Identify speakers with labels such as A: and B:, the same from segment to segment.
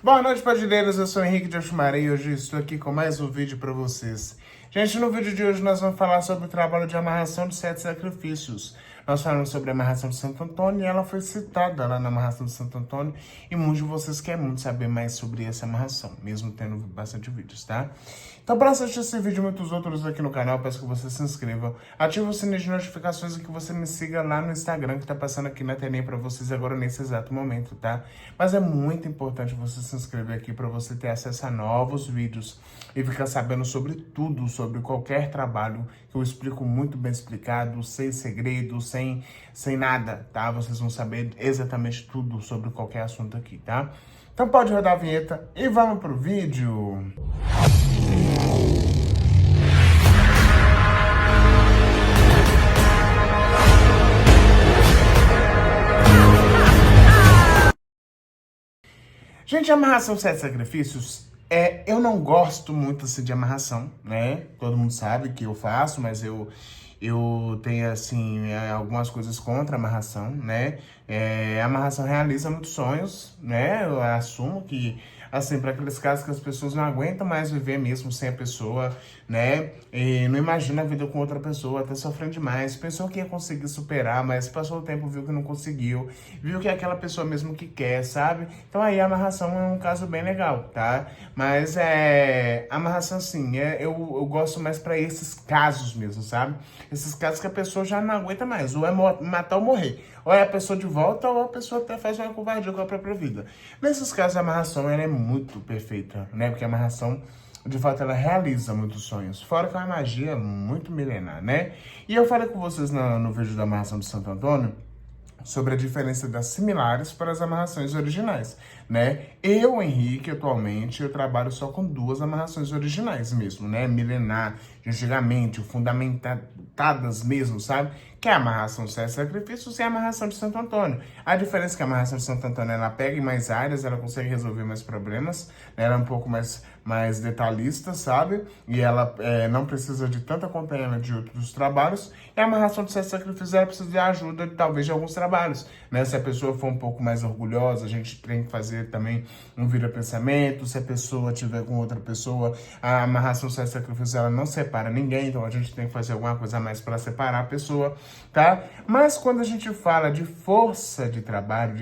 A: Boa noite, padrinheiros. Eu sou o Henrique de Oxumaré e hoje estou aqui com mais um vídeo para vocês. Gente, no vídeo de hoje nós vamos falar sobre o trabalho de amarração de 7 sacrifícios. Nós falamos sobre a amarração de Santo Antônio e ela foi citada lá na amarração de Santo Antônio. E muitos de vocês querem muito saber mais sobre essa amarração, mesmo tendo bastante vídeos, tá? Então, para assistir esse vídeo e muitos outros aqui no canal, peço que você se inscreva, ative o sininho de notificações e que você me siga lá no Instagram, que tá passando aqui na telinha para vocês agora nesse exato momento, tá? Mas é muito importante você se inscrever aqui para você ter acesso a novos vídeos e ficar sabendo sobre tudo, sobre qualquer trabalho que eu explico muito bem explicado, sem segredos, sem nada, tá? Vocês vão saber exatamente tudo sobre qualquer assunto aqui, tá? Então pode rodar a vinheta e vamos pro vídeo! Gente, amarração 7 sacrifícios, eu não gosto muito assim, de amarração, né? Todo mundo sabe que eu faço, mas eu tenho, assim, algumas coisas contra a amarração, né? A amarração realiza muitos sonhos, né? Eu assumo que, assim, para aqueles casos que as pessoas não aguentam mais viver mesmo sem a pessoa, né? E não imagina a vida com outra pessoa, até sofrendo demais. Pensou que ia conseguir superar, mas passou o tempo, viu que não conseguiu. Viu que é aquela pessoa mesmo que quer, sabe? Então aí a amarração é um caso bem legal, tá? Mas a amarração, assim, eu gosto mais para esses casos mesmo, sabe? Esses casos que a pessoa já não aguenta mais. Ou é matar ou morrer. Ou é a pessoa de volta, ou a pessoa até faz uma covardia com a própria vida. Nesses casos, a amarração ela é muito perfeita, né? Porque a amarração, de fato, ela realiza muitos sonhos. Fora que é uma magia muito milenar, né? E eu falei com vocês no vídeo da amarração de Santo Antônio sobre a diferença das similares para as amarrações originais, né? Eu, Henrique, atualmente, eu trabalho só com 2 amarrações originais mesmo, né? Milenar, de antigamente, fundamentadas mesmo, sabe? Que é a amarração de 7 sacrifícios e a amarração de Santo Antônio. A diferença é que a amarração de Santo Antônio, ela pega em mais áreas, ela consegue resolver mais problemas, né? Ela é um pouco mais detalhista, sabe? E ela não precisa de tanto acompanhamento de outros trabalhos. E a amarração de 7 sacrifícios, ela precisa de ajuda, talvez, de alguns trabalhos, né? Se a pessoa for um pouco mais orgulhosa, a gente tem que fazer também um vira-pensamento. Se a pessoa tiver com outra pessoa, a amarração de 7 sacrifícios, ela não separa ninguém, então a gente tem que fazer alguma coisa a mais para separar a pessoa, tá? Mas quando a gente fala de força de trabalho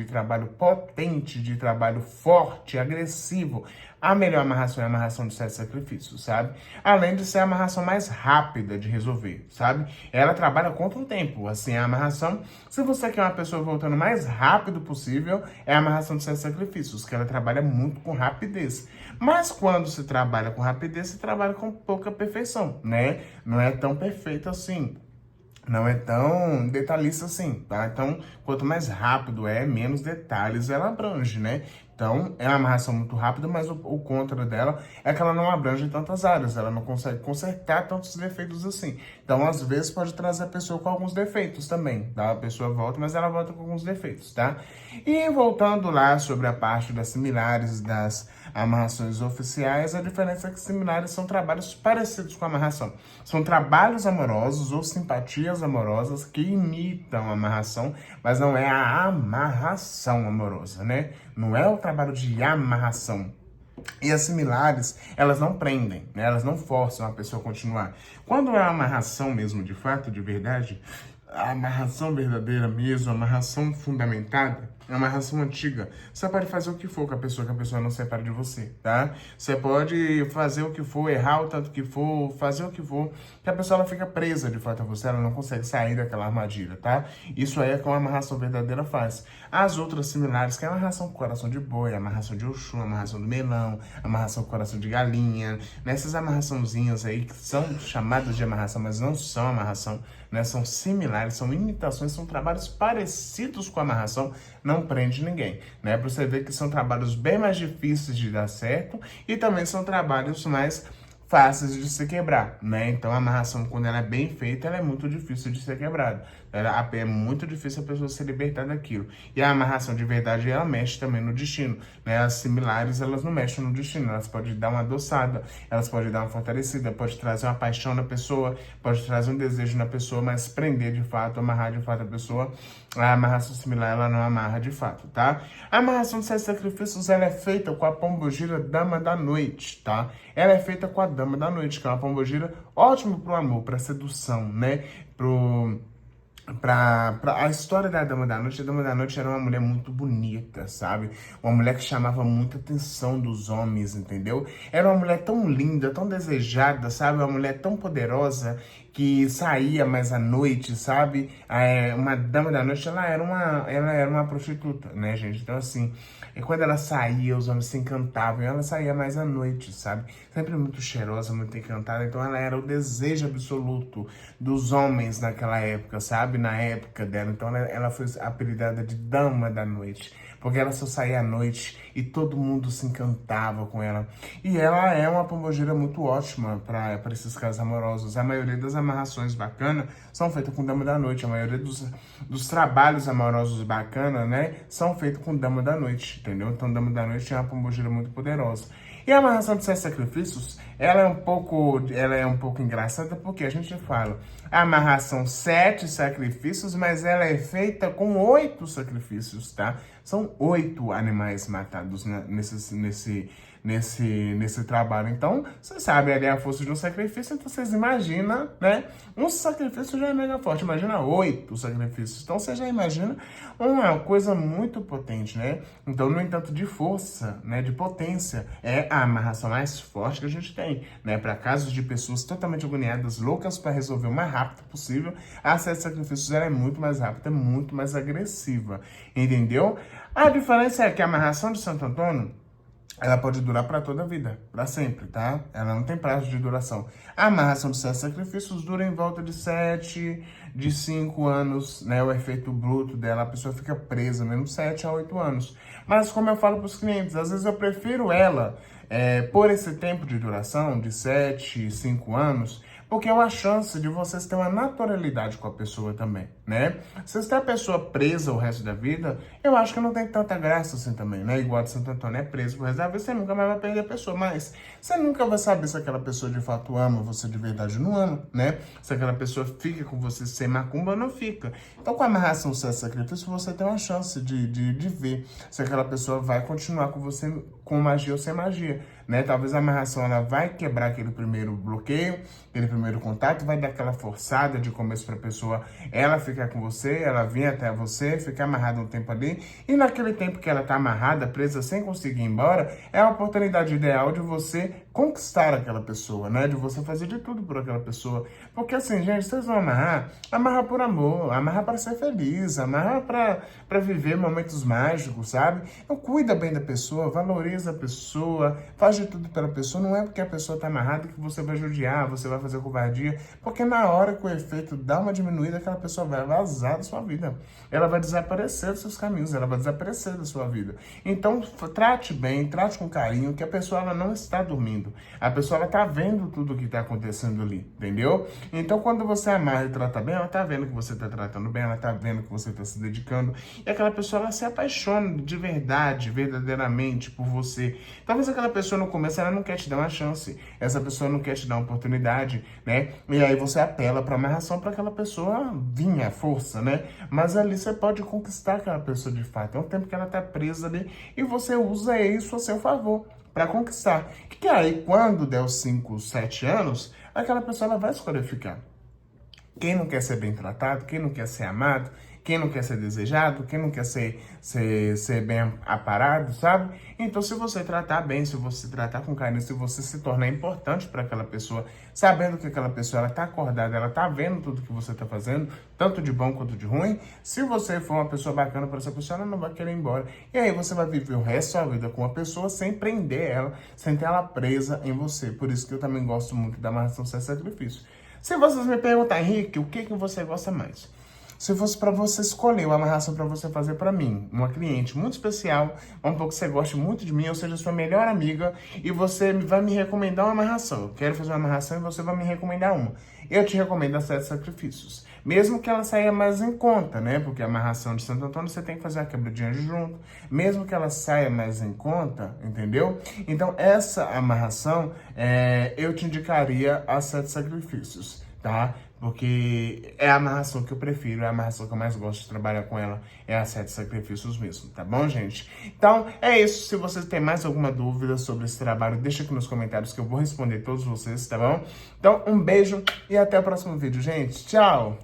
A: potente, de trabalho forte, agressivo, a melhor amarração é a amarração de 7 sacrifícios, sabe? Além de ser a amarração mais rápida de resolver, sabe? Ela trabalha contra o tempo, assim, a amarração, se você quer uma pessoa voltando o mais rápido possível, é a amarração de 7 sacrifícios, que ela trabalha muito com rapidez. Mas quando se trabalha com rapidez, se trabalha com pouca perfeição, né? Não é tão perfeito assim. Não é tão detalhista assim, tá? Então, quanto mais rápido menos detalhes ela abrange, né? Então, é uma amarração muito rápida, mas o contra dela é que ela não abrange tantas áreas, ela não consegue consertar tantos defeitos assim. Então, às vezes, pode trazer a pessoa com alguns defeitos também, tá? A pessoa volta, mas ela volta com alguns defeitos, tá? E voltando lá sobre a parte das similares, das amarrações oficiais, a diferença é que similares são trabalhos parecidos com a amarração. São trabalhos amorosos ou simpatias amorosas que imitam a amarração, mas não é a amarração amorosa, né? Não é o trabalho de amarração. E as similares, elas não prendem, né? Elas não forçam a pessoa a continuar. Quando é a amarração mesmo, de fato, de verdade, a amarração verdadeira mesmo, a amarração fundamentada, a amarração antiga, você pode fazer o que for com a pessoa, que a pessoa não separe de você, tá? Você pode fazer o que for, errar o tanto que for, fazer o que for, que a pessoa ela fica presa de fato a você, ela não consegue sair daquela armadilha, tá? Isso aí é que uma amarração verdadeira faz. As outras similares, que é a amarração com coração de boi, a amarração de Oxum, a amarração do melão, a amarração com coração de galinha, nessas amarraçãozinhas aí que são chamadas de amarração, mas não são amarração, né? São similares, são imitações, são trabalhos parecidos com a amarração, não prende ninguém, né? Para você ver que são trabalhos bem mais difíceis de dar certo e também são trabalhos mais fáceis de se quebrar, né? Então a amarração, quando ela é bem feita, ela é muito difícil de ser quebrada. É muito difícil a pessoa se libertar daquilo. E a amarração de verdade, ela mexe também no destino, né? As similares, elas não mexem no destino, elas podem dar uma adoçada, elas podem dar uma fortalecida, pode trazer uma paixão na pessoa, pode trazer um desejo na pessoa, mas prender de fato, amarrar de fato a pessoa, a amarração similar, ela não amarra de fato, tá? A amarração de 7 sacrifícios, ela é feita com a pombogira Dama da Noite, tá? Ela é feita com a Dama da Noite, que é uma pombogira ótima pro amor, pra sedução, né? A história da Dama da Noite, a Dama da Noite era uma mulher muito bonita, sabe? Uma mulher que chamava muita atenção dos homens, entendeu? Era uma mulher tão linda, tão desejada, sabe? Uma mulher tão poderosa que saía mais à noite, sabe? Uma Dama da Noite, ela era uma prostituta, né, gente? Então, assim, e quando ela saía, os homens se encantavam, e ela saía mais à noite, sabe? Sempre muito cheirosa, muito encantada, então ela era o desejo absoluto dos homens naquela época, sabe? Na época dela, então ela foi apelidada de Dama da Noite, porque ela só saía à noite e todo mundo se encantava com ela. E ela é uma pombogira muito ótima para esses casos amorosos. A maioria das amarrações bacanas são feitas com Dama da Noite. A maioria dos trabalhos amorosos bacanas, né, são feitos com Dama da Noite, entendeu? Então, Dama da Noite é uma pombogira muito poderosa. E a amarração de 7 sacrifícios, ela é um pouco engraçada, porque a gente fala a amarração 7 sacrifícios, mas ela é feita com 8 sacrifícios, tá? São 8 animais matados nesse trabalho. Então, vocês sabem ali a força de um sacrifício, então vocês imaginam, né? Um sacrifício já é mega forte, imagina 8 sacrifícios. Então, você já imagina uma coisa muito potente, né? Então, no entanto, de força, né, de potência, é a amarração mais forte que a gente tem, né? Para casos de pessoas totalmente agoniadas, loucas para resolver o mais rápido possível, a 7 sacrifícios ela é muito mais rápida, muito mais agressiva, entendeu? A diferença é que a amarração de Santo Antônio, ela pode durar para toda a vida, para sempre, tá? Ela não tem prazo de duração. A amarração de 7 sacrifícios dura em volta de 5 anos, né? O efeito bruto dela, a pessoa fica presa mesmo 7 a 8 anos. Mas como eu falo para os clientes, às vezes eu prefiro ela por esse tempo de duração, de 7, 5 anos, porque é uma chance de vocês terem uma naturalidade com a pessoa também, né? Se você tem a pessoa presa o resto da vida, eu acho que não tem tanta graça assim também, né? Igual de Santo Antônio é preso o resto da vida, você nunca mais vai perder a pessoa, mas você nunca vai saber se aquela pessoa de fato ama você de verdade ou não ama, né? Se aquela pessoa fica com você sem macumba ou não fica. Então, com a amarração 7 sacrifício, você tem uma chance de ver se aquela pessoa vai continuar com você com magia ou sem magia, né? Talvez a amarração ela vai quebrar aquele primeiro bloqueio, aquele primeiro contato, vai dar aquela forçada de começo para a pessoa ela ficar com você, ela vir até você, ficar amarrada um tempo ali, e naquele tempo que ela tá amarrada, presa, sem conseguir ir embora, é a oportunidade ideal de você conquistar aquela pessoa, né? De você fazer de tudo por aquela pessoa. Porque assim, gente, vocês vão amarrar por amor, amarrar para ser feliz, amarrar para viver momentos mágicos, sabe? Então cuida bem da pessoa, valoriza a pessoa, faz de tudo pela pessoa. Não é porque a pessoa tá amarrada que você vai judiar, você vai fazer covardia, porque na hora que o efeito dá uma diminuída, aquela pessoa vai vazar da sua vida. Ela vai desaparecer dos seus caminhos, ela vai desaparecer da sua vida. Então, trate bem, trate com carinho, que a pessoa ela não está dormindo. A pessoa ela tá vendo tudo o que está acontecendo ali, entendeu? Então, quando você amarra e trata bem, ela tá vendo que você tá tratando bem, ela tá vendo que você tá se dedicando, e aquela pessoa ela se apaixona de verdade, verdadeiramente por você. Talvez aquela pessoa no começo ela não quer te dar uma chance, essa pessoa não quer te dar uma oportunidade, né? E aí você apela para amarração para aquela pessoa vir à força, né? Mas ali você pode conquistar aquela pessoa de fato. É um tempo que ela tá presa ali e você usa isso a seu favor para conquistar. Que aí, quando der os 5, 7 anos, aquela pessoa ela vai escolher ficar. Quem não quer ser bem tratado, quem não quer ser amado, quem não quer ser desejado, quem não quer ser bem aparado, sabe? Então, se você tratar bem, se você tratar com carinho, se você se tornar importante para aquela pessoa, sabendo que aquela pessoa ela tá acordada, ela tá vendo tudo que você tá fazendo, tanto de bom quanto de ruim, se você for uma pessoa bacana para essa pessoa, ela não vai querer ir embora. E aí você vai viver o resto da sua vida com uma pessoa sem prender ela, sem ter ela presa em você. Por isso que eu também gosto muito da amarração sem sacrifício. Se vocês me perguntarem, Henrique, o que você gosta mais? Se fosse para você escolher uma amarração para você fazer para mim, uma cliente muito especial, um pouco que você goste muito de mim, ou seja, sua melhor amiga, e você vai me recomendar uma amarração. Eu quero fazer uma amarração e você vai me recomendar uma. eu te recomendo a Sete Sacrifícios. Mesmo que ela saia mais em conta, né? Porque a amarração de Santo Antônio você tem que fazer a quebra de anjo junto. Mesmo que ela saia mais em conta, entendeu? Então, essa amarração, eu te indicaria a Sete Sacrifícios, tá? Porque é a amarração que eu prefiro, é a amarração que eu mais gosto de trabalhar com ela, é a Sete Sacrifícios mesmo, tá bom, gente? Então, é isso. Se vocês têm mais alguma dúvida sobre esse trabalho, deixa aqui nos comentários que eu vou responder todos vocês, tá bom? Então, um beijo e até o próximo vídeo, gente. Tchau!